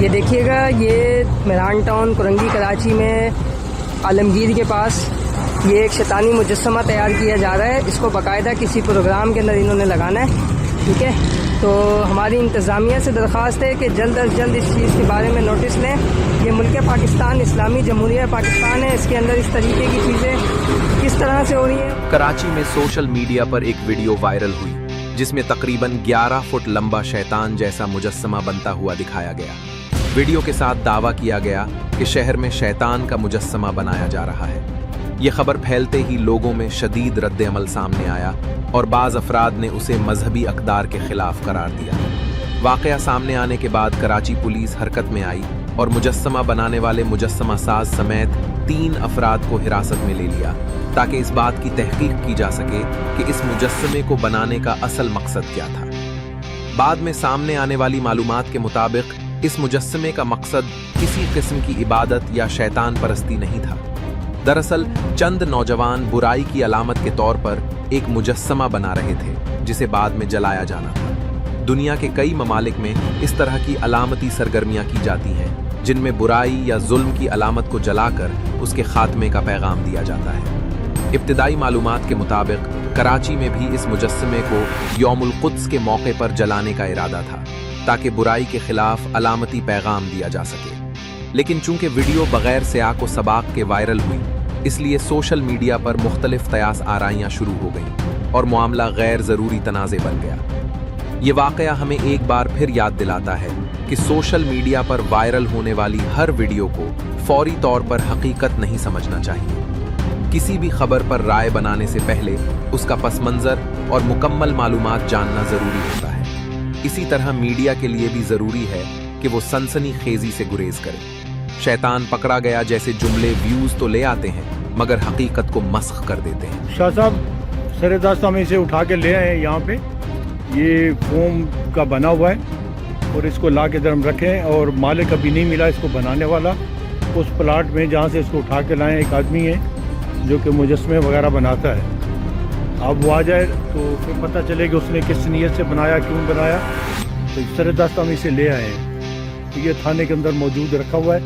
یہ دیکھیے گا، یہ میران ٹاؤن کرنگی کراچی میں عالمگیر کے پاس یہ ایک شیطانی مجسمہ تیار کیا جا رہا ہے. اس کو باقاعدہ کسی پروگرام کے اندر انہوں نے لگانا ہے. ٹھیک ہے، تو ہماری انتظامیہ سے درخواست ہے کہ جلد از جلد اس چیز کے بارے میں نوٹس لیں. یہ ملک پاکستان اسلامی جمہوریہ پاکستان ہے، اس کے اندر اس طریقے کی چیزیں کس طرح سے ہو رہی ہیں. کراچی میں سوشل میڈیا پر ایک ویڈیو وائرل ہوئی جس میں تقریباً 11 فٹ لمبا شیطان جیسا مجسمہ بنتا ہوا دکھایا گیا. ویڈیو کے ساتھ دعویٰ کیا گیا کہ شہر میں شیطان کا مجسمہ بنایا جا رہا ہے. یہ خبر پھیلتے ہی لوگوں میں شدید رد عمل سامنے آیا اور بعض افراد نے اسے مذہبی اقدار کے خلاف قرار دیا. واقعہ سامنے آنے کے بعد کراچی پولیس حرکت میں آئی اور مجسمہ بنانے والے مجسمہ ساز سمیت 3 افراد کو حراست میں لے لیا تاکہ اس بات کی تحقیق کی جا سکے کہ اس مجسمے کو بنانے کا اصل مقصد کیا تھا. بعد میں سامنے آنے والی معلومات کے مطابق اس مجسمے کا مقصد کسی قسم کی عبادت یا شیطان پرستی نہیں تھا. دراصل چند نوجوان برائی کی علامت کے طور پر ایک مجسمہ بنا رہے تھے جسے بعد میں جلایا جانا تھا. دنیا کے کئی ممالک میں اس طرح کی علامتی سرگرمیاں کی جاتی ہیں جن میں برائی یا ظلم کی علامت کو جلا کر اس کے خاتمے کا پیغام دیا جاتا ہے. ابتدائی معلومات کے مطابق کراچی میں بھی اس مجسمے کو یوم القدس کے موقع پر جلانے کا ارادہ تھا تاکہ برائی کے خلاف علامتی پیغام دیا جا سکے. لیکن چونکہ ویڈیو بغیر سیاق و سباق کے وائرل ہوئی اس لیے سوشل میڈیا پر مختلف قیاس آرائیاں شروع ہو گئیں اور معاملہ غیر ضروری تنازع بن گیا. یہ واقعہ ہمیں ایک بار پھر یاد دلاتا ہے کہ سوشل میڈیا پر وائرل ہونے والی ہر ویڈیو کو فوری طور پر حقیقت نہیں سمجھنا چاہیے. کسی بھی خبر پر رائے بنانے سے پہلے اس کا پس منظر اور مکمل معلومات جاننا ضروری ہوتا ہے. اسی طرح میڈیا کے لیے بھی ضروری ہے کہ وہ سنسنی خیزی سے گریز کرے. شیطان پکڑا گیا جیسے جملے ویوز تو لے آتے ہیں مگر حقیقت کو مسخ کر دیتے ہیں. شاہ صاحب سر دست ہم اسے اٹھا کے لے آئے ہیں یہاں پہ. یہ فوم کا بنا ہوا ہے اور اس کو لا کے درم رکھیں اور مالک ابھی نہیں ملا اس کو بنانے والا. اس پلاٹ میں جہاں سے اس کو اٹھا کے لائیں ایک آدمی ہے جو کہ مجسمے وغیرہ بناتا ہے. اب وہ آ جائے تو پھر پتہ چلے کہ اس نے کس نیت سے بنایا، کیوں بنایا. تو سر دست ہم اسے لے آئے ہیں. یہ تھانے کے اندر موجود رکھا ہوا ہے.